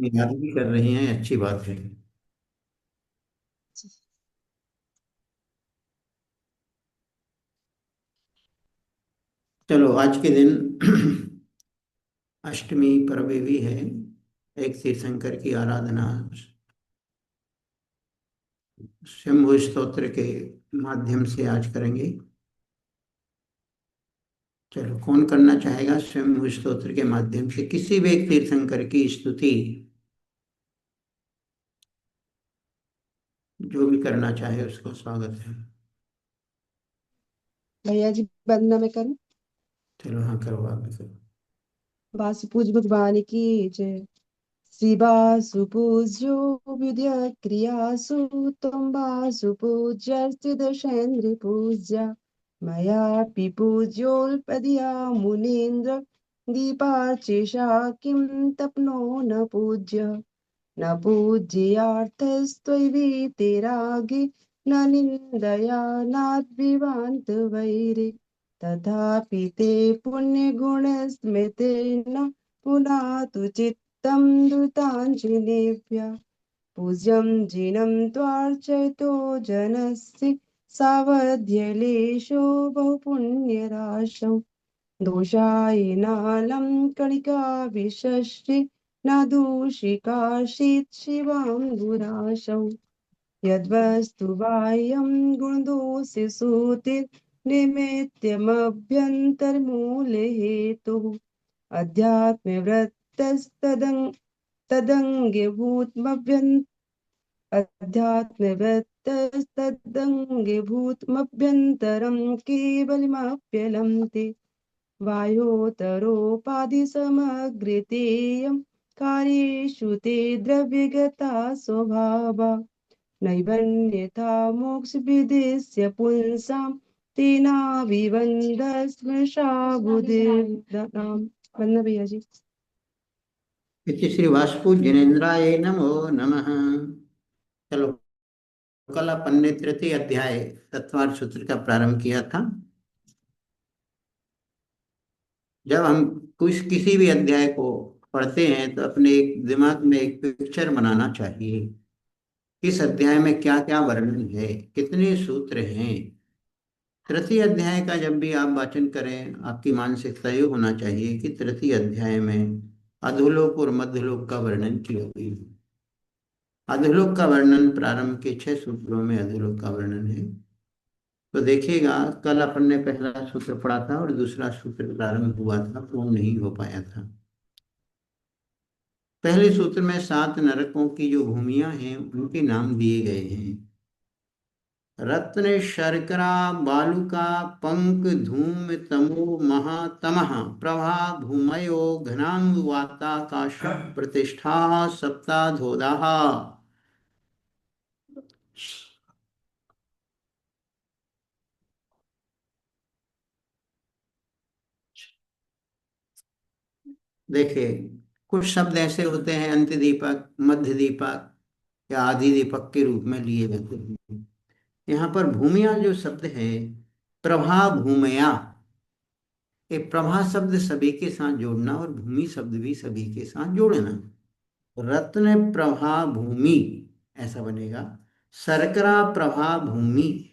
याद भी कर रही हैं, अच्छी बात है। चलो आज के दिन अष्टमी पर्व भी है। एक तीर्थंकर की आराधना शंभु स्तोत्र के माध्यम से आज करेंगे। चलो, कौन करना चाहेगा शंभु स्तोत्र के माध्यम से किसी भी एक तीर्थंकर की स्तुति? जो भी करना चाहे उसको स्वागत है। भैया जी, वंदना में करूं। चलो, हाँ करो, आप भी करो। वासुपूज भगवान की जय। श्री वासुपूज्यो विद्या क्रियासु त्वं वासुपूज्यस्ते दशेन्द्र पूज्या मयापि पूज्योल्पदिया मुनीन्द्र दीपार्चेषा किं तप्नो न पूज्य न पूज्यार्थस्त्वयितेरागे न निन्दया नाद्विवान्त वैरे तथापि ते पुण्यगुणस्मृतेन पुनातु चित्तं धृताञ्जलिभ्यः पूज्यं जिनं त्वार्चयतो जनस्य सावध्यलेशो बहुपुण्यराशौ दोषायेनालं कणिकाविशस्ये न दूषिकाशीत् शिवां गुराशौ यद्वस्तु बाह्यं गुणदोषिसूतिर्निमित्तमभ्यन्तरमूलहेतुः अध्यात्मवृत्तस्तदङ्गभूतमभ्यन्तरं केवलमप्यलं ते वायोतरोपाधिसमग्रतेयं कार्येषु ते द्रव्यगता स्वभावा नैवन्यथा मोक्षविदेस्य पुंसां तेनाभिवन्दस्मृशा बुधिर्दताम्। वंदना भैया जी। इति श्री वासुदेव जिनेन्द्राय नमो नमः। चलो, कल अपन ने तृतीय अध्याय तत्वार्थ सूत्र का प्रारंभ किया था। जब हम कुछ किसी भी अध्याय को पढ़ते हैं तो अपने एक दिमाग में एक पिक्चर बनाना चाहिए। इस अध्याय में क्या क्या वर्णन है, कितने सूत्र हैं। तृतीय अध्याय का जब भी आप वाचन करें, आपकी मानसिकता ये होना चाहिए कि तृतीय अध्याय में अधोलोक और मध्यलोक का वर्णन किया गया है। अधोलोक का वर्णन प्रारंभ के 6 सूत्रों में अधोलोक का वर्णन है। तो देखिएगा, कल अपन ने पहला सूत्र पढ़ा था और दूसरा सूत्र प्रारंभ हुआ था, पूर्ण नहीं हो पाया था। पहले सूत्र में 7 नरकों की जो भूमियां हैं उनके नाम दिए गए हैं। रत्न शर्करा बालुका पंक धूम तमो महातमः प्रभा भूमयो घनांग वाताकाश प्रतिष्ठा सप्ताधोदाः। देखिए, कुछ शब्द ऐसे होते हैं अंत्य दीपक, मध्य दीपक या आदि दीपक के रूप में लिए जाते हैं। यहाँ पर भूमिया जो शब्द है, प्रभा भूमया, ये प्रभा शब्द सभी के साथ जोड़ना और भूमि शब्द भी सभी के साथ जोड़ना। रत्न प्रभा भूमि ऐसा बनेगा। शर्करा प्रभा भूमि,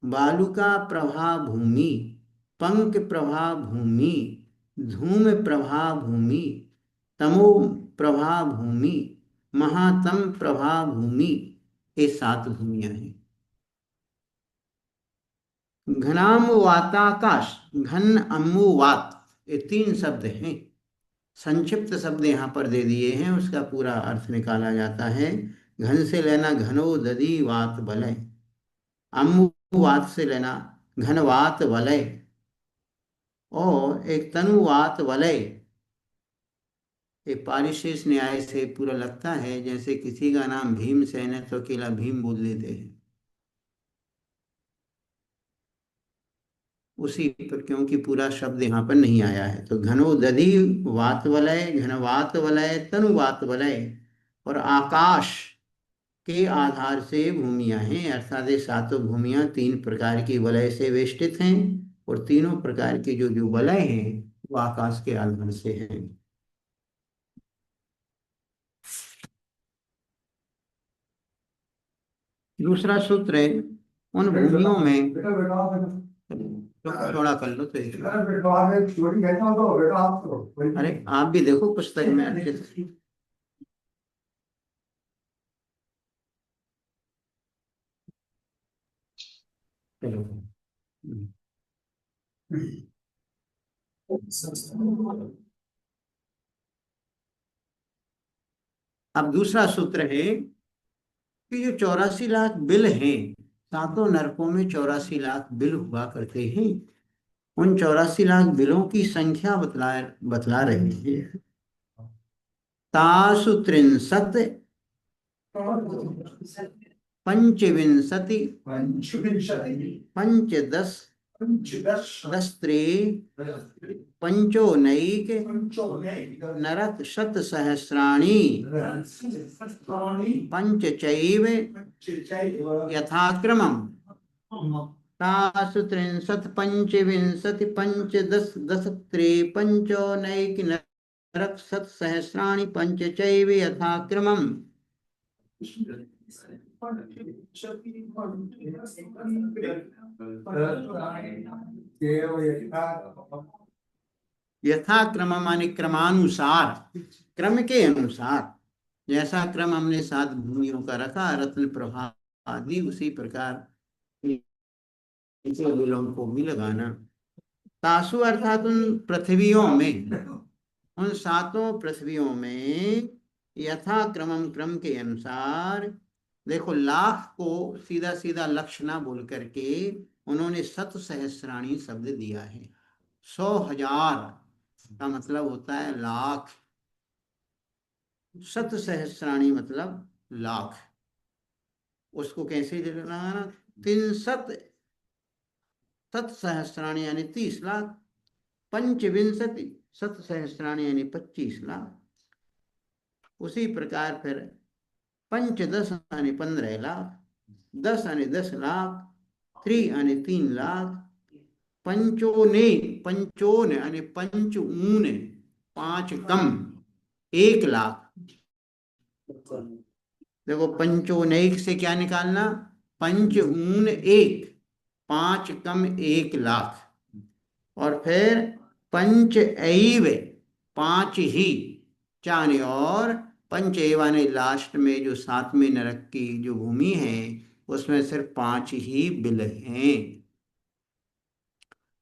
बालुका प्रभा भूमि, पंक प्रभा भूमि, धूम प्रभा भूमि, तमो प्रभा भूमि, महातम प्रभा भूमि। ये 7 भूमियां हैं। घनाम वाताकाश, घन अम्मु वात, ये 3 शब्द हैं। संक्षिप्त शब्द यहाँ पर दे दिए हैं, उसका पूरा अर्थ निकाला जाता है। घन से लेना घनो दधि वात बलय, अम्मु वात से लेना घनवात वलय, और एक तनुवात वलय। ये पारिशेष न्याय से पूरा लगता है, जैसे किसी का नाम भीमसेन है तो अकेला भीम बोल देते हैं, उसी पर, क्योंकि पूरा शब्द यहाँ पर नहीं आया है। तो घनो दधि वात वलय, घनवात वलय, तनुवात वलय। और आकाश के आधार से भूमियां हैं, अर्थात ये 7 भूमियां 3 प्रकार की वलय से वेष्टित हैं। और तीनों प्रकार की जो जो वलय हैं वो आकाश के आधार से हैं। दूसरा सूत्र है, उन भूमियों में, थोड़ा कर लो तो अरे आप भी देखो पुस्तक में अच्छे से। चलो। अब दूसरा सूत्र है कि जो 84 लाख बिल हैं, सातों नरकों में 84 लाख बिल हुआ करते हैं, उन 84 लाख बिलों की संख्या बतला बतला रहे हैं। तासु त्रिंशत पंचविंशति पंचदश दस्त्रे पंचोनैक नरक शत सहस्राणि पंचचैव यथाक्रमम् तासु त्रिंशत् पंचविंशति पंचदश दशत्रे पंचोनैक नरक शत सहस्राणि पंचचैव यथाक्रमम् यथाक्रम माने क्रमानुसार, क्रम के अनुसार, जैसा क्रम हमने 7 भूमियों का रखा, रत्न प्रभा आदि, उसी प्रकार नीचे बिलों को भी लगाना। तासु अर्थात उन पृथ्वियों में, उन 7 पृथ्वियों में यथा क्रमम, क्रम के अनुसार। देखो, लाख को सीधा सीधा लक्ष्य ना बोल करके उन्होंने शत सहस्राणी शब्द दिया है। 100,000 का मतलब होता है लाख, शत सहस्राणी मतलब लाख। उसको कैसे लगाना? 300 शत सहस्राणी यानी 30 लाख, पंचविंशति शत सहस्राणी यानी 25 लाख। उसी प्रकार फिर पंचदश यानी 15 लाख, 10 यानी 10 लाख, 3 यानी 3 लाख, पंचोने, पंचोन यानी पंचऊन, 5 कम 1 लाख। देखो, पंचोनैक से क्या निकालना? पंचऊन 1, 5 कम 1 लाख। और फिर पंचऐव 5 ही, चाने और पंचएव ने लास्ट में जो 7वें नरक की जो भूमि है उसमें सिर्फ 5 ही बिल हैं।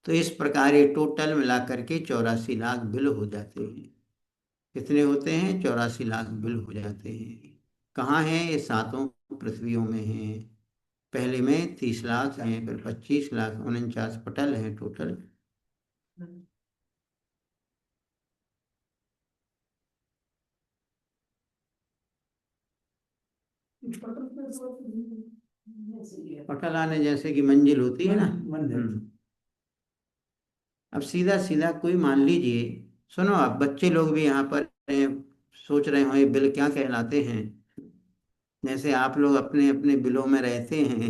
तो इस प्रकार ये टोटल मिलाकर के 84 लाख बिल हो जाते हैं। कितने होते हैं? 84 लाख बिल हो जाते हैं। कहाँ हैं ये? 7 पृथ्वियों में हैं। पहले में 30 लाख हैं, फिर 25 लाख, 49 पटल हैं टोटल। पटल आने जैसे कि मंजिल होती है ना। अब सीधा सीधा कोई मान लीजिए, सुनो, आप बच्चे लोग भी यहाँ पर सोच रहे हो ये बिल क्या कहलाते हैं। जैसे आप लोग अपने अपने बिलों में रहते हैं,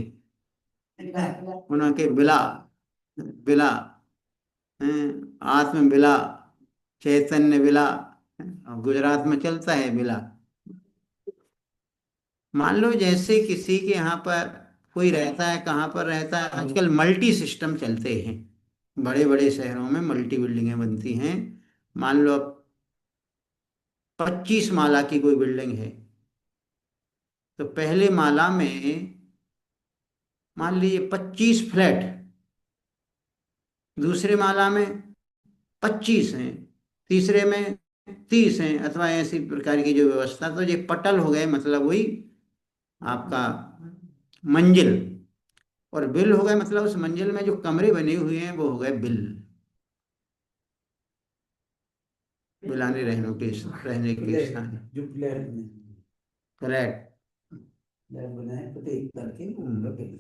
उनके बिला, बिला, आत्म बिला, चैतन्य बिला, और गुजरात में चलता है बिला। मान लो जैसे किसी के यहाँ पर कोई रहता है, कहाँ पर रहता है, आजकल मल्टी सिस्टम चलते हैं, बड़े बड़े शहरों में मल्टी बिल्डिंगें बनती हैं। मान लो अब 25 माला की कोई बिल्डिंग है, तो पहले माला में मान लीजिए 25 फ्लैट, दूसरे माला में 25 हैं, तीसरे में 30 हैं, अथवा ऐसी प्रकार की जो व्यवस्था। तो ये पटल हो गए, मतलब वही आपका मंजिल। और बिल हो गए मतलब उस मंजिल में जो कमरे बने हुए हैं वो हो गए बिल, बिलाने रहने के स्थान। जो फ्लैट में, फ्लैट बनाए प्रत्येक करके बिल।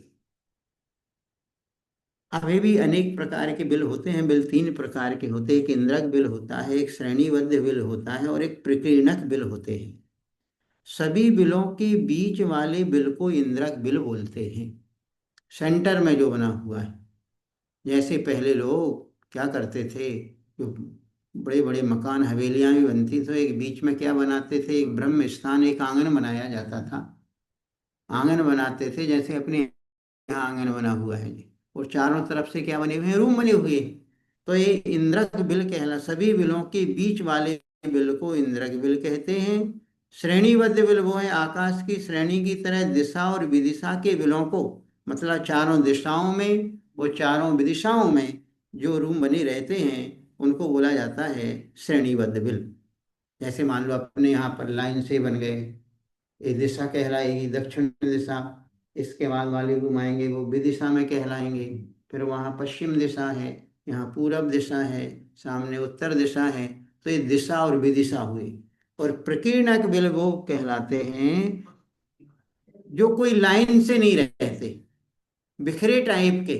अभी भी अनेक प्रकार के बिल होते हैं। बिल 3 प्रकार के होते हैं। एक इंद्रक बिल होता है, एक श्रेणीबद्ध बिल होता है, और एक प्रकीर्णक बिल होते हैं। सभी बिलों के बीच वाले बिल को इंद्रक बिल बोलते हैं, सेंटर में जो बना हुआ है। जैसे पहले लोग क्या करते थे, जो बड़े बड़े मकान हवेलियां भी बनती तो एक बीच में क्या बनाते थे? एक ब्रह्म स्थान, एक आंगन बनाया जाता था। आंगन बनाते थे, जैसे अपने यहाँ आंगन बना हुआ है जी, और चारों तरफ से क्या बने हुए हैं, रूम बने हुए हैं। तो ये इंद्रक बिल कहला, सभी बिलों के बीच वाले बिल को इंद्रक बिल कहते हैं। श्रेणीबद्ध बिल वो है आकाश की श्रेणी की तरह दिशा और विदिशा के बिलों को, मतलब चारों दिशाओं में और चारों विदिशाओं में जो रूम बने रहते हैं उनको बोला जाता है श्रेणीबद्ध बिल। जैसे मान लो अपने यहाँ पर लाइन से बन गए, ये दिशा कहलाएगी दक्षिण दिशा, इसके बाद वाले घुमाएंगे वो विदिशा में कहलाएंगे। फिर वहाँ पश्चिम दिशा है, यहाँ पूरब दिशा है, सामने उत्तर दिशा है। तो ये दिशा और विदिशा हुई। और प्रकीर्णक बिल वो कहलाते हैं जो कोई लाइन से नहीं रहते, बिखरे टाइप के,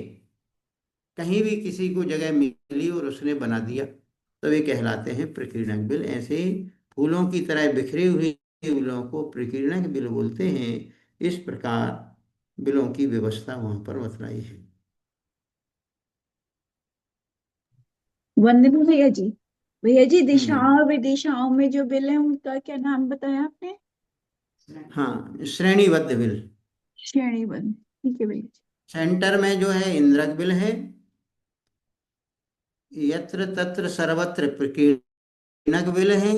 कहीं भी किसी को जगह मिली और उसने बना दिया, तो वे कहलाते हैं प्रकीर्णक बिल। ऐसे फूलों की तरह बिखरे हुए बिलों को प्रकीर्णक बिल बोलते हैं। इस प्रकार बिलों की व्यवस्था वहां पर बतलाई है। वंदना भैया जी। भैया जी, दिशाओं हम्म। और विदिशाओं में जो बिल है उनका क्या नाम बताया आपने? हाँ, श्रेणीबद्ध बिल। श्रेणीबद्ध। ठीक है भैया जी। सेंटर में जो है इंद्रक बिल है, यत्र तत्र सर्वत्र प्रकीर्णक बिल है,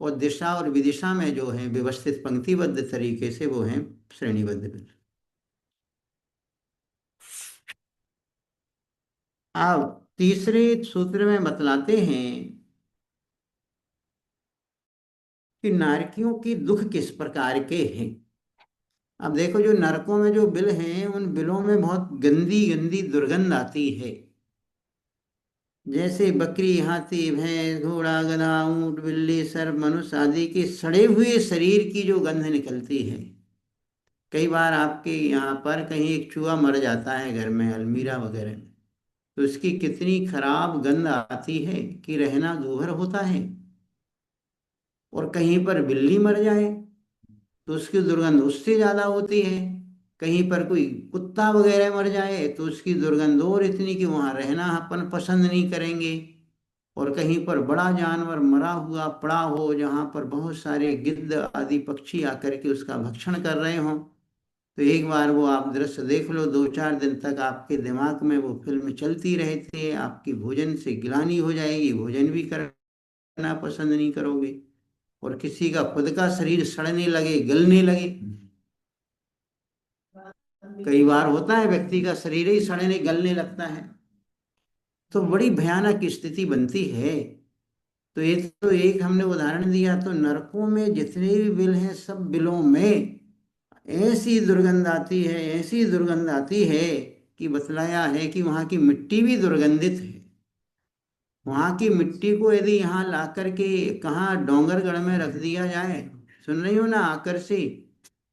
और दिशा और विदिशा में जो है व्यवस्थित पंक्तिबद्ध तरीके से वो है श्रेणीबद्ध बिल। अब तीसरे सूत्र में बतलाते हैं कि नारकियों के दुख किस प्रकार के हैं। अब देखो, जो नरकों में जो बिल हैं उन बिलों में बहुत गंदी गंदी दुर्गंध आती है। जैसे बकरी, हाथी, भैंस, घोड़ा, गधा, ऊंट, बिल्ली, सर्प, मनुष्य आदि के सड़े हुए शरीर की जो गंध निकलती है। कई बार आपके यहाँ पर कहीं एक चूहा मर जाता है घर में, अलमीरा वगैरह में, तो उसकी कितनी खराब गंध आती है कि रहना दूभर होता है। और कहीं पर बिल्ली मर जाए तो उसकी दुर्गंध उससे ज्यादा होती है। कहीं पर कोई कुत्ता वगैरह मर जाए तो उसकी दुर्गंध और इतनी कि वहां रहना अपन पसंद नहीं करेंगे। और कहीं पर बड़ा जानवर मरा हुआ पड़ा हो, जहां पर बहुत सारे गिद्ध आदि पक्षी आकर के उसका भक्षण कर रहे हों, तो एक बार वो आप दृश्य देख लो, 2-4 दिन तक आपके दिमाग में वो फिल्म चलती रहती है, आपकी भोजन से गिलानी हो जाएगी, भोजन भी करना पसंद नहीं करोगे। और किसी का खुद का शरीर सड़ने लगे, गलने लगे, कई बार होता है व्यक्ति का शरीर ही सड़ने गलने लगता है, तो बड़ी भयानक स्थिति बनती है। तो ये तो एक हमने उदाहरण दिया, तो नरकों में जितने भी बिल हैं सब बिलों में ऐसी दुर्गंध आती है, ऐसी दुर्गंध आती है कि बतलाया है कि वहां की मिट्टी भी दुर्गंधित है। वहां की मिट्टी को यदि यहाँ ला करके कहाँ डोंगरगढ़ में रख दिया जाए, सुन रही हो ना आकर से,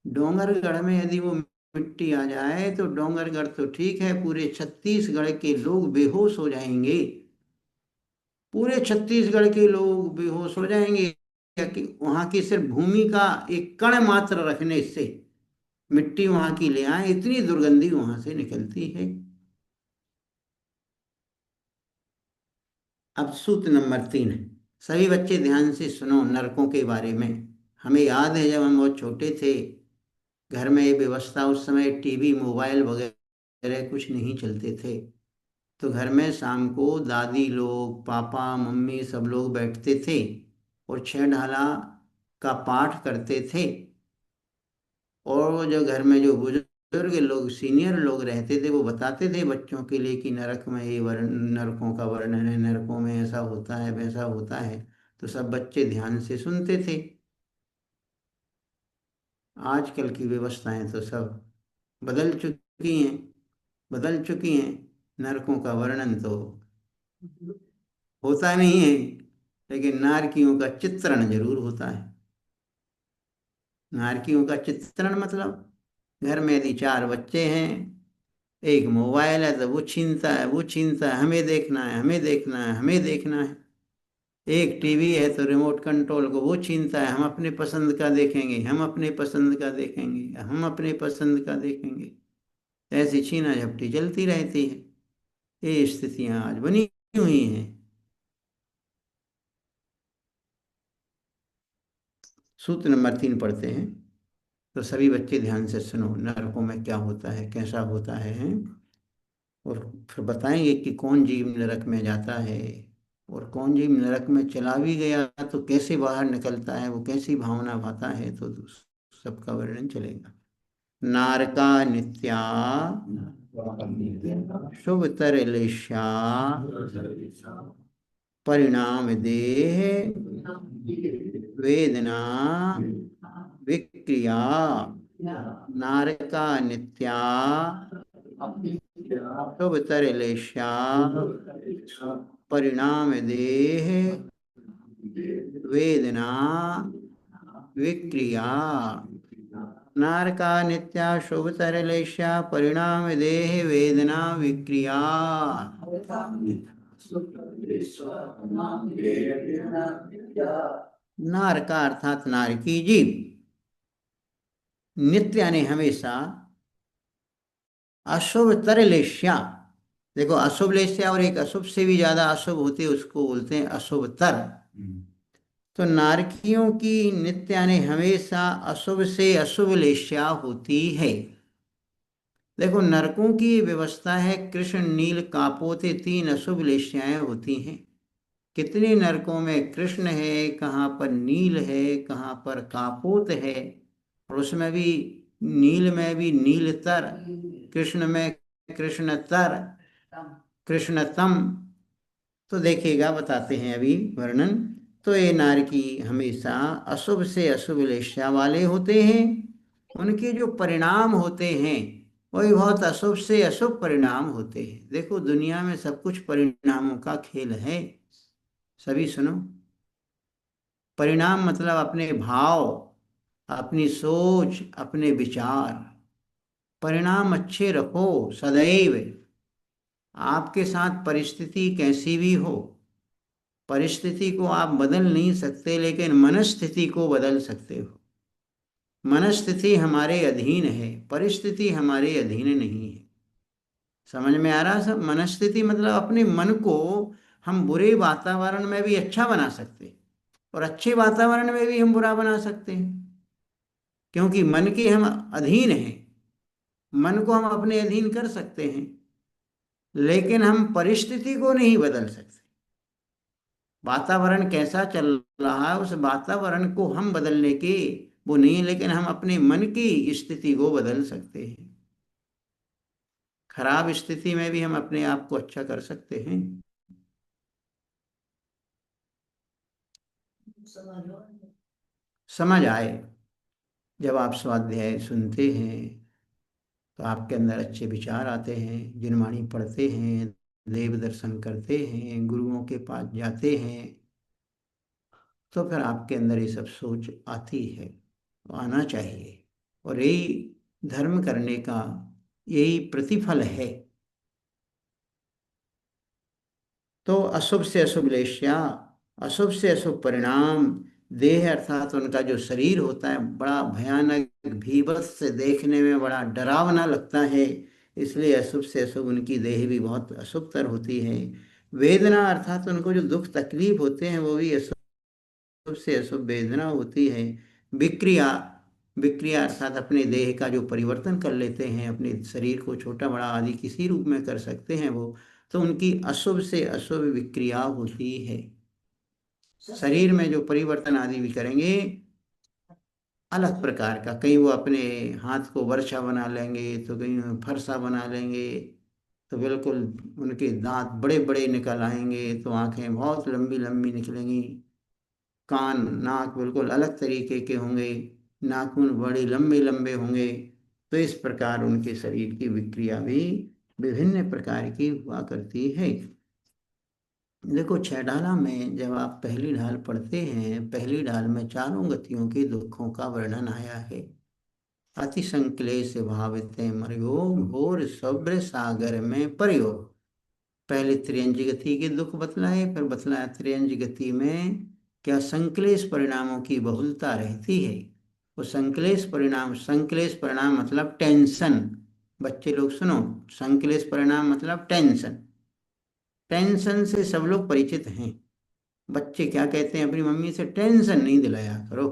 डोंगरगढ़ में यदि वो मिट्टी आ जाए तो डोंगरगढ़ तो ठीक है, पूरे छत्तीसगढ़ के लोग बेहोश हो जाएंगे। पूरे छत्तीसगढ़ के लोग बेहोश हो जाएंगे, कि वहां की सिर्फ भूमि का एक कण मात्र रखने से मिट्टी वहां की ले आए, इतनी दुर्गंधी वहां से निकलती है। अब सूत्र नंबर 3 है। सभी बच्चे ध्यान से सुनो नरकों के बारे में। हमें याद है जब हम बहुत छोटे थे, घर में ये व्यवस्था, उस समय टीवी मोबाइल वगैरह कुछ नहीं चलते थे, तो घर में शाम को दादी लोग, पापा मम्मी सब लोग बैठते थे और 6 ढाला का पाठ करते थे। और वो जो घर में जो बुजुर्ग लोग, सीनियर लोग रहते थे, वो बताते थे बच्चों के लिए कि नरक में ये वर्ण, नरकों का वर्णन है, नरकों में ऐसा होता है वैसा होता है। तो सब बच्चे ध्यान से सुनते थे। आजकल की व्यवस्थाएं तो सब बदल चुकी हैं, बदल चुकी हैं। नरकों का वर्णन तो होता नहीं है, लेकिन नारकियों का चित्रण जरूर होता है। नारकियों का चित्रण मतलब, घर में यदि 4 बच्चे हैं, एक मोबाइल है तो वो छीनता है, वो छीनता है, हमें देखना है, हमें देखना है, हमें देखना है। एक टीवी है तो रिमोट कंट्रोल को वो छीनता है, हम अपने पसंद का देखेंगे, हम अपने पसंद का देखेंगे, हम अपने पसंद का देखेंगे। ऐसी छीना झपटी चलती रहती है। ये स्थितियां आज बनी हुई हैं। सूत्र नंबर 3 पढ़ते हैं। तो सभी बच्चे ध्यान से सुनो, नरकों में क्या होता है, कैसा होता है, हैं? और फिर बताएंगे कि कौन जीव नरक में जाता है, और कौन जीव नरक में चला भी गया तो कैसे बाहर निकलता है, वो कैसी भावना भाता है, तो सबका वर्णन चलेगा। नारका नित्या शुभ तरलेशा परिणाम देह वेदना विक्रिया। नारका नित्या शुभ तरलेशा परिणाम देह वेदना विक्रिया। नारका नित्या शुभ तरलेशा परिणाम देह वेदना विक्रिया। नार का अर्थात नारकी जीव, नित्य यानी हमेशा, अशुभ तरलेश्या, देखो अशुभ लेश्या और एक अशुभ से भी ज्यादा अशुभ होते उसको बोलते हैं अशुभ तर। तो नारकियों की नित्य यानी हमेशा अशुभ से अशुभ लेश्या होती है। देखो नरकों की व्यवस्था है, कृष्ण नील कापोते, तीन अशुभ लेश्याएं होती हैं। कितने नरकों में कृष्ण है, कहाँ पर नील है, कहाँ पर कापोत है, और उसमें भी नील में भी नीलतर, कृष्ण में कृष्णतर, कृष्णतम। तो देखिएगा, बताते हैं अभी वर्णन। तो ये नारकी हमेशा अशुभ से अशुभ लेशा वाले होते हैं। उनके जो परिणाम होते हैं वही बहुत अशुभ से अशुभ परिणाम होते हैं। देखो दुनिया में सब कुछ परिणामों का खेल है। सभी सुनो, परिणाम मतलब अपने भाव, अपनी सोच, अपने विचार। परिणाम अच्छे रखो सदैव। आपके साथ परिस्थिति कैसी भी हो, परिस्थिति को आप बदल नहीं सकते, लेकिन मनस्थिति को बदल सकते हो। मनस्थिति हमारे अधीन है, परिस्थिति हमारे अधीन नहीं है। समझ में आ रहा सब? मनस्थिति मतलब अपने मन को हम बुरे वातावरण में भी अच्छा बना सकते हैं, और अच्छे वातावरण में भी हम बुरा बना सकते हैं, क्योंकि मन के हम अधीन हैं। मन को हम अपने अधीन कर सकते हैं, लेकिन हम परिस्थिति को नहीं बदल सकते। वातावरण कैसा चल रहा है उस वातावरण को हम बदलने के वो नहीं है, लेकिन हम अपने मन की स्थिति को बदल सकते हैं। खराब स्थिति में भी हम अपने आप को अच्छा कर सकते हैं। समझ आए? जब आप स्वाध्याय सुनते हैं तो आपके अंदर अच्छे विचार आते हैं, जिनवाणी पढ़ते हैं, देव दर्शन करते हैं, गुरुओं के पास जाते हैं, तो फिर आपके अंदर ये सब सोच आती है, आना चाहिए। और यही धर्म करने का यही प्रतिफल है। तो अशुभ से अशुभ लेश्या, अशुभ से अशुभ परिणाम, देह अर्थात उनका जो शरीर होता है बड़ा भयानक भीभत्स से देखने में बड़ा डरावना लगता है, इसलिए अशुभ से अशुभ उनकी देह भी बहुत अशुभतर होती है। वेदना अर्थात उनको जो दुख तकलीफ होते हैं वो भी अशुभ से अशुभ वेदना होती है। विक्रिया, विक्रिया अर्थात अपने देह का जो परिवर्तन कर लेते हैं, अपने शरीर को छोटा बड़ा आदि किसी रूप में कर सकते हैं वो, तो उनकी अशुभ से अशुभ विक्रिया होती है। शरीर में जो परिवर्तन आदि भी करेंगे अलग प्रकार का, कहीं वो अपने हाथ को वर्षा बना लेंगे, तो कहीं फरसा बना लेंगे, तो बिल्कुल उनके दांत बड़े बड़े निकल आएंगे, तो आंखें बहुत लंबी लंबी निकलेंगी, कान नाक बिल्कुल अलग तरीके के होंगे, नाखून बड़े लंबे लंबे होंगे। तो इस प्रकार उनके शरीर की विक्रिया भी विभिन्न प्रकार की हुआ करती है। देखो छह ढाला में जब आप पहली ढाल पढ़ते हैं, पहली ढाल में चारों गतियों के दुखों का वर्णन आया है। अति संक्लेश भाविते मर्यो घोर सब्र सागर में पर्यो। पहले त्रियंज गति के दुख बतलाए, फिर बतलाया त्रियंज गति में क्या संक्लेश परिणामों की बहुलता रहती है। वो संक्लेश परिणाम, संक्लेश परिणाम मतलब टेंशन। बच्चे लोग सुनो, संक्लेश परिणाम मतलब टेंशन। टेंशन से सब लोग परिचित हैं। बच्चे क्या कहते हैं अपनी मम्मी से, टेंशन नहीं दिलाया करो।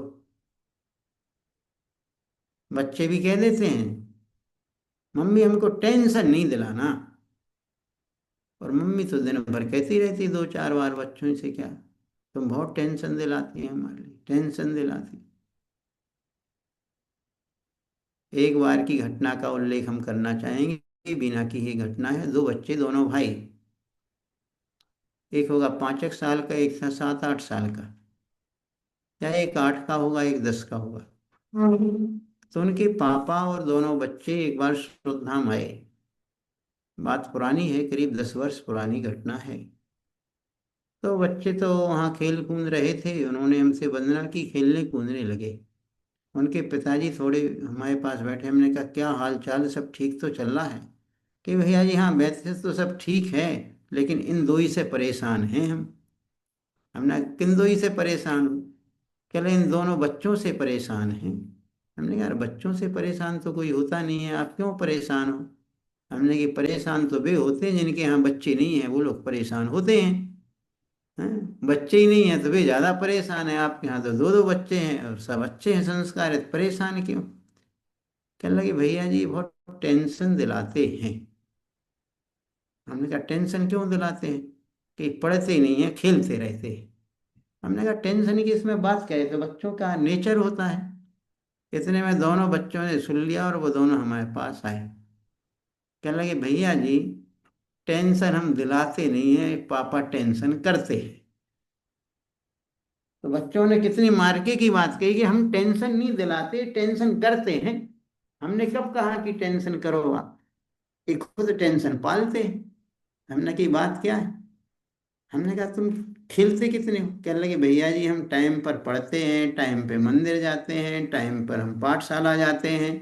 बच्चे भी कह देते हैं, मम्मी हमको टेंशन नहीं दिलाना। और मम्मी तो दिन भर कहती रहती 2-4 बार बच्चों से, क्या तुम बहुत टेंशन दिलाती हैं हमारे लिए, टेंशन दिलाती। एक बार की घटना का उल्लेख हम करना चाहेंगे, बिना की ही घटना है। दो बच्चे, दोनों भाई, एक होगा 5 एक साल का, एक था 7-8 साल का, या एक 8 का होगा, एक 10 का होगा। तो उनके पापा और दोनों बच्चे एक बार सुरधाम आए। बात पुरानी है, करीब 10 वर्ष पुरानी घटना है। तो बच्चे तो वहाँ खेल कूद रहे थे, उन्होंने हमसे वंदना की, खेलने कूदने लगे। उनके पिताजी थोड़े हमारे पास बैठे, हमने कहा क्या हाल चाल, सब ठीक तो चल रहा है? कि भैया जी हाँ, वैसे तो सब ठीक है, लेकिन इन दो ही से परेशान हैं हम। हमने कहा, किन दो ही से परेशान हो? कह रहे इन दोनों बच्चों से परेशान हैं। हमने कहा यार, बच्चों से परेशान तो कोई होता नहीं है, आप क्यों परेशान हो? हमने कि परेशान तो वे होते हैं जिनके यहाँ बच्चे नहीं हैं, वो लोग परेशान होते हैं। बच्चे ही नहीं है तो वे ज्यादा परेशान है, आपके यहाँ तो दो दो बच्चे हैं और सब अच्छे हैं, संस्कार है, तो परेशान क्यों? कहने लगे भैया जी बहुत टेंशन दिलाते हैं। हमने कहा टेंशन क्यों दिलाते हैं? कि पढ़ते ही नहीं है, खेलते रहते हैं। हमने कहा टेंशन की इसमें बात क्या है, तो बच्चों का नेचर होता है। इतने में दोनों बच्चों ने सुन लिया और वो दोनों हमारे पास आए। कहने लगे भैया जी, टेंशन हम दिलाते नहीं है, पापा टेंशन करते हैं। तो बच्चों ने कितनी मार्के की बात कही कि हम टेंशन नहीं दिलाते, टेंशन करते हैं। हमने कब कहा कि टेंशन करो आप? ये खुद टेंशन पालते हैं। हमने की बात क्या है? हमने कहा तुम खेलते कितने हो? कहने लगे भैया जी हम टाइम पर पढ़ते हैं, टाइम पे मंदिर जाते हैं, टाइम पर हम पाठशाला जाते हैं,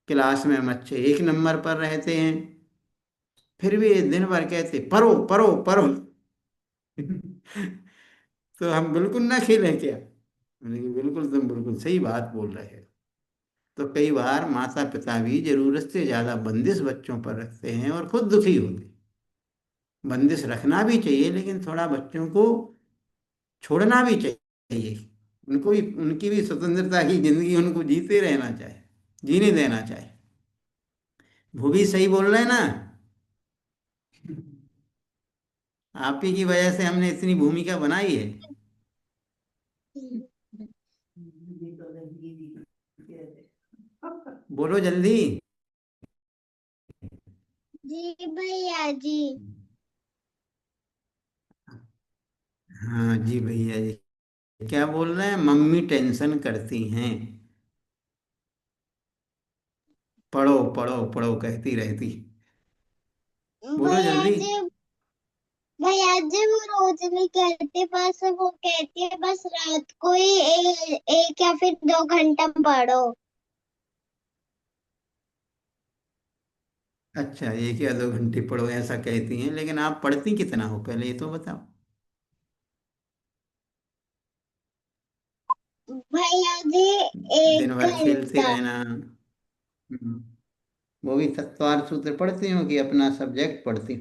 क्लास में हम अच्छे 1 नंबर पर रहते हैं, फिर भी दिन भर कहते पढ़ो पढ़ो पढ़ो। तो हम बिल्कुल ना खेलें क्या? मैंने कहा, बिल्कुल, तुम बिल्कुल सही बात बोल रहे हो। तो कई बार माता पिता भी जरूरत से ज्यादा बंदिश बच्चों पर रखते हैं और खुद दुखी होते हैं। बंदिश रखना भी चाहिए, लेकिन थोड़ा बच्चों को छोड़ना भी चाहिए। उनको भी, उनकी भी स्वतंत्रता की जिंदगी उनको जीते रहना चाहिए, जीने देना चाहिए। वो भी सही बोल रहे हैं ना? आप ही की वजह से हमने इतनी भूमिका बनाई है। बोलो जल्दी। जी भैया जी। हाँ जी भैया जी। क्या बोल रहे हैं? मम्मी टेंशन करती हैं, पढ़ो पढ़ो पढ़ो कहती रहती। बोलो भैया जल्दी। जी, भैया जी वो रोज नहीं कहते, बस वो कहती है बस रात को ही एक या फिर 2 घंटा पढ़ो। अच्छा, 1 या 2 घंटे पढ़ो ऐसा कहती हैं, लेकिन आप पढ़ती कितना हो पहले ये तो बताओ। भैया जी दिन एक भर खेलते घंटा रहना। वो भी तत्वार सूत्र पढ़ती हो कि अपना सब्जेक्ट पढ़ती?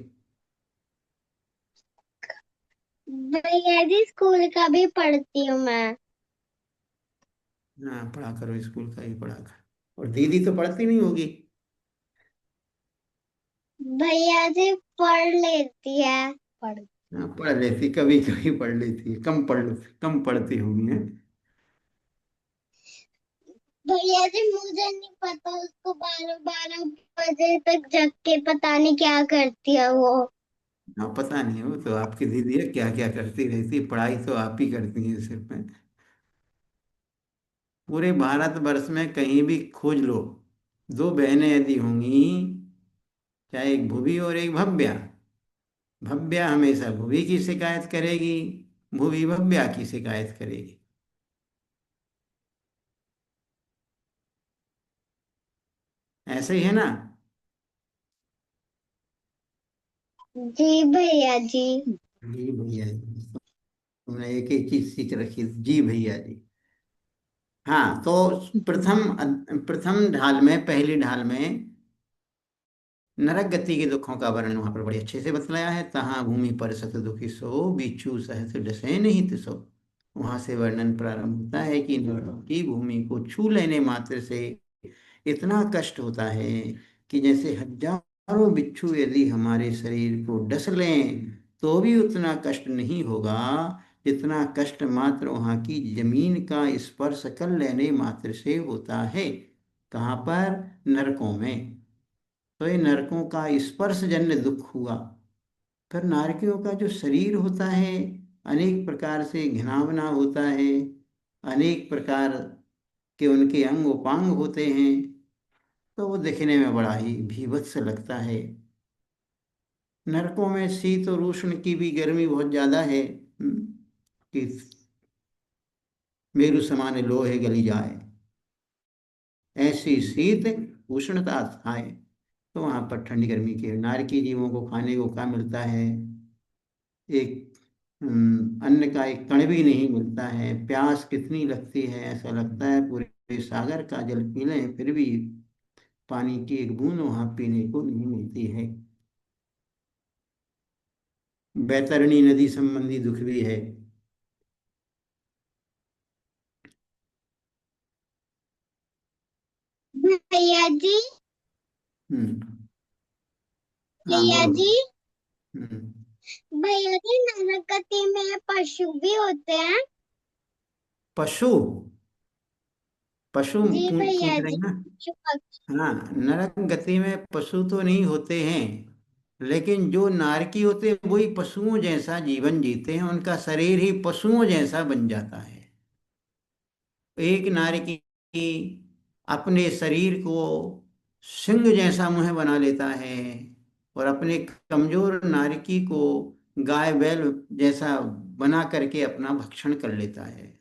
भैया जी स्कूल का भी पढ़ती हूँ मैं। हाँ, पढ़ा करो, स्कूल का ही पढ़ा कर। और दीदी तो पढ़ती नहीं होगी? भैया जी पढ़ लेती है। पढ़ हाँ, पढ़ लेती, कभी कभी पढ़ लेती है, कम पढ़ती होंगी है। भैया जी मुझे नहीं पता, उसको 12-12 बजे तक जग के पता नहीं क्या करती है वो। हाँ, पता नहीं, वो तो आपकी दीदी है, क्या क्या करती रहती है, पढ़ाई तो आप ही करती हैं सिर्फ में। पूरे भारतवर्ष में कहीं भी खोज लो, दो बहनें यदि होंगी, चाहे एक भुवी और एक भव्या, भव्या हमेशा भुवी की शिकायत करेगी, भुवी भव्या की शिकायत करेगी। ऐसे ही है ना? जी भैया जी। जी भैया जी, तुमने एक एक चीज सीख रखी, जी भैया जी। हाँ, तो प्रथम ढाल में, पहली ढाल में नरक गति के दुखों का वर्णन वहां पर बड़े अच्छे से बतलाया है। तहाँ भूमि पर सत दुखी सो, बिच्छू सहत डसे नहीं तिसो। वहां से वर्णन प्रारंभ होता है कि नरक की भूमि को छू लेने मात्र से इतना कष्ट होता है कि जैसे हजारों बिच्छू यदि हमारे शरीर को डस लें तो भी उतना कष्ट नहीं होगा जितना कष्ट मात्र वहां की जमीन का स्पर्श कर लेने मात्र से होता है। कहाँ पर? नरकों में। तो ये नरकों का स्पर्शजन्य दुख हुआ। फिर नारकियों का जो शरीर होता है अनेक प्रकार से घिनौना होता है, अनेक प्रकार के उनके अंग उपांग होते हैं, तो वो देखने में बड़ा ही भीभत्स लगता है। नरकों में शीत और उष्ण की भी गर्मी बहुत ज्यादा है, कि मेरु समान लोहे गली जाए, ऐसी शीत उष्णता है। तो वहां पर ठंडी गर्मी के नारकी जीवों को खाने को क्या मिलता है? एक अन्न का एक कण भी नहीं मिलता है। प्यास कितनी लगती है, ऐसा लगता है पूरे सागर का जल पी लें फिर भी पानी की एक बूंद वहां पीने को नहीं मिलती है। बैतरणी नदी संबंधी दुख भी है। भैया जी, हम्म। हाँ भैया बोलो। जी, हम्म। भैया जी, नरक गति में पशु भी होते हैं? पशु? पशु जी पूछ भैया रहे जी, हैं ना? पशु पक्षी। हाँ, नरक गति में पशु तो नहीं होते हैं, लेकिन जो नारकी होते हैं वही पशुओं जैसा जीवन जीते हैं। उनका शरीर ही पशुओं जैसा बन जाता है। एक नारकी अपने शरीर को सिंह जैसा मुंह बना लेता है और अपने कमजोर नारकी को गाय बैल जैसा बना करके अपना भक्षण कर लेता है।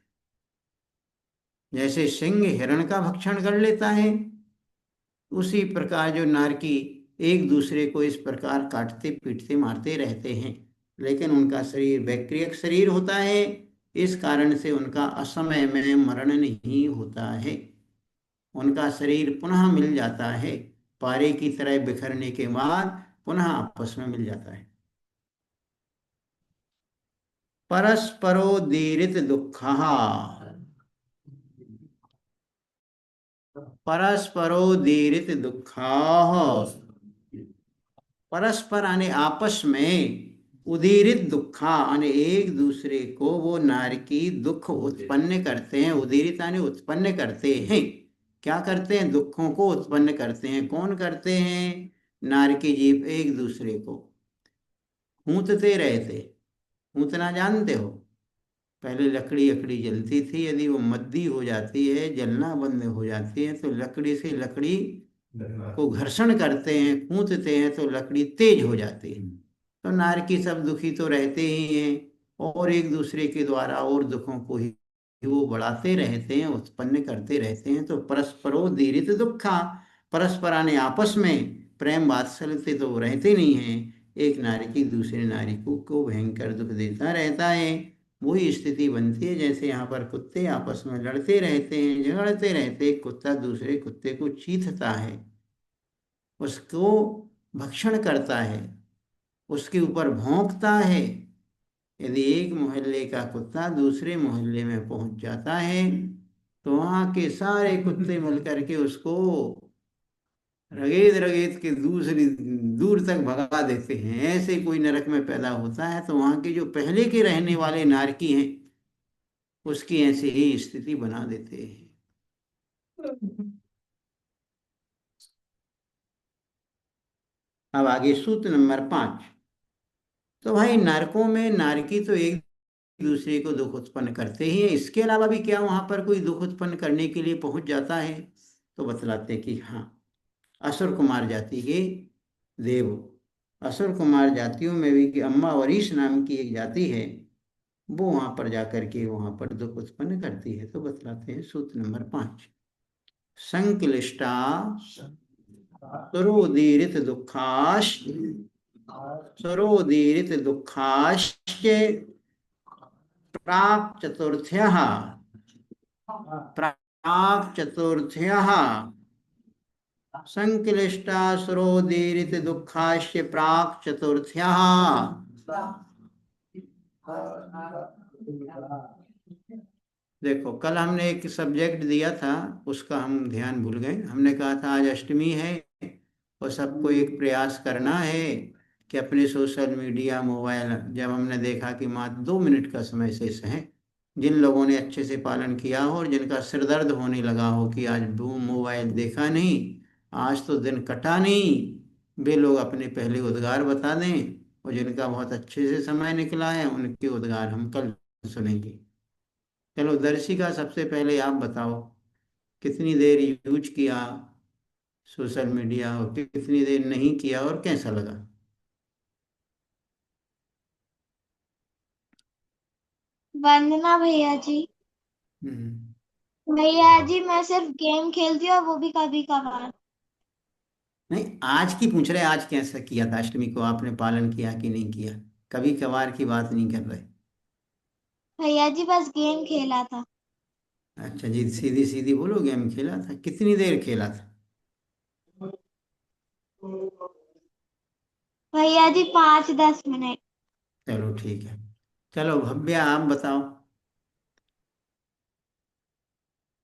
जैसे सिंह हिरण का भक्षण कर लेता है, उसी प्रकार जो नारकी एक दूसरे को इस प्रकार काटते पीटते मारते रहते हैं। लेकिन उनका शरीर वैक्रियक शरीर होता है, इस कारण से उनका असमय में मरण नहीं होता है। उनका शरीर पुनः मिल जाता है, पारे की तरह बिखरने के बाद पुनः आपस में मिल जाता है। परस्परोदीरित दुःखः, परस्परोदीरित दुःखाः। परस्पर यानी आपस में, उदीरित दुखा यानी एक दूसरे को वो नारकी दुख उत्पन्न करते हैं। उदीरित यानी उत्पन्न करते हैं। क्या करते हैं? दुखों को उत्पन्न करते हैं। कौन करते हैं? नारकी जीव एक दूसरे को हूंतते रहते। हूंतना जानते हो? पहले लकड़ी अकड़ी जलती थी, यदि वो मद्दी हो जाती है, जलना बंद हो जाती है, तो लकड़ी से लकड़ी को घर्षण करते हैं, कूदते हैं, तो लकड़ी तेज हो जाती है। तो नारकी सब दुखी तो रहते ही हैं और एक दूसरे के द्वारा और दुखों को ही वो बढ़ाते रहते हैं, उत्पन्न करते रहते हैं। तो परस्परो दीरित दुखा, परस्पर आने आपस में प्रेम वात्सल्य से तो रहते नहीं हैं। एक नारी दूसरे नारी को भयंकर दुख देता रहता है। वही स्थिति बनती है जैसे यहाँ पर कुत्ते आपस में लड़ते रहते हैं, झगड़ते रहते हैं। कुत्ता दूसरे कुत्ते को चीथता है, उसको भक्षण करता है, उसके ऊपर भौंकता है। यदि एक मोहल्ले का कुत्ता दूसरे मोहल्ले में पहुंच जाता है तो वहां के सारे कुत्ते मिलकर के उसको रगेद रगेद के दूसरी दूर तक भगा देते हैं। ऐसे कोई नरक में पैदा होता है तो वहां के जो पहले के रहने वाले नारकी हैं उसकी ऐसी ही स्थिति बना देते हैं। अब आगे सूत्र नंबर 5। तो भाई नरकों में नारकी तो एक दूसरे को दुख उत्पन्न करते ही हैं, इसके अलावा भी क्या वहां पर कोई दुख उत्पन्न करने के लिए पहुंच जाता है? तो बतलाते हैं कि हाँ, असुर कुमार जाति के देव, असुर कुमार जातियों में भी कि अम्मा वरीश नाम की एक जाति है, वो वहां पर जाकर के वहां पर दुख उत्पन्न करती है। तो बतलाते हैं सूत्र नंबर 5। संक्लिष्टा सुरोदीरित दुखाश, सुरोदीरित दुखाश्च प्राक् चतुर्थ्यः, प्राक् चतुर्थ्यः संक्लिष्टासुरोदीरित दुःखाश्च प्राक् चतुर्थ्यः। देखो, कल हमने एक सब्जेक्ट दिया था, उसका हम ध्यान भूल गए। हमने कहा था आज अष्टमी है और सबको एक प्रयास करना है कि अपने सोशल मीडिया मोबाइल, जब हमने देखा कि मात्र 2 मिनट का समय शेष है, जिन लोगों ने अच्छे से पालन किया हो और जिनका सिर दर्द होने लगा हो कि आज दो मोबाइल देखा नहीं, आज तो दिन कटा नहीं, वे लोग अपने पहले उद्गार बता दें, और जिनका बहुत अच्छे से समय निकला है उनके उद्गार हम कल सुनेंगे। चलो दर्शिका, सबसे पहले आप बताओ, कितनी देर यूज किया सोशल मीडिया और कितनी देर नहीं किया और कैसा लगा? वंदना भैया जी। हम्म। भैया जी मैं सिर्फ गेम खेलती हूँ और वो भी कभी कभार। नहीं, आज की पूछ रहे, आज कैसा किया था अष्टमी को, आपने पालन किया कि नहीं किया? कभी कभार की बात नहीं कर रहे। भैया जी बस गेम खेला था। अच्छा जी, सीधी सीधी बोलो, गेम खेला था, कितनी देर खेला था? भैया जी 5-10 मिनट। चलो ठीक है। चलो भव्या, आप बताओ।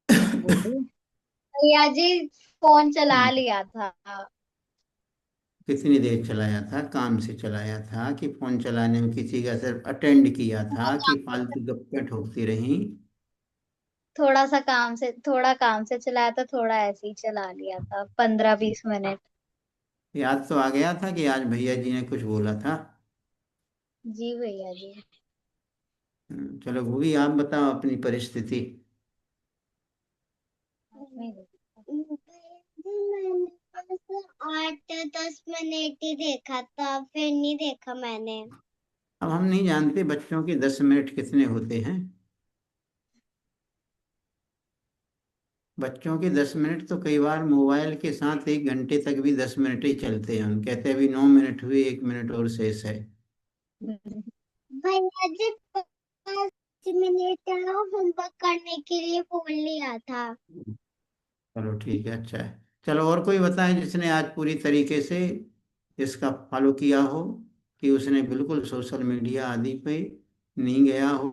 बोलो। भैया जी फोन चला लिया था। कितनी देर चलाया था? काम से चलाया था कि फोन चलाने में किसी का सिर्फ अटेंड किया था कि फालतू गप्पे ठोकती रही? थोड़ा काम से चलाया था, थोड़ा ऐसे ही चला लिया था 15-20 मिनट। याद तो आ गया था कि आज भैया जी ने कुछ बोला था। जी भैया जी। चलो वो भी आप बताओ अपनी परिस्थिति। मैंने बस 8-10 मिनट ही देखा था, फिर नहीं देखा मैंने। अब हम नहीं जानते बच्चों के 10 मिनट कितने होते हैं। बच्चों के 10 मिनट तो कई बार मोबाइल के साथ 1 घंटे तक भी 10 मिनट ही चलते हैं। हम कहते हैं अभी 9 मिनट हुए, 1 मिनट और शेष है। भैया जी 5 मिनट होमवर्क करने के लिए फोन लिया था। चलो ठीक है, अच्छा है। चलो और कोई बताए जिसने आज पूरी तरीके से इसका फॉलो किया हो, कि उसने बिल्कुल सोशल मीडिया आदि पे नहीं गया हो,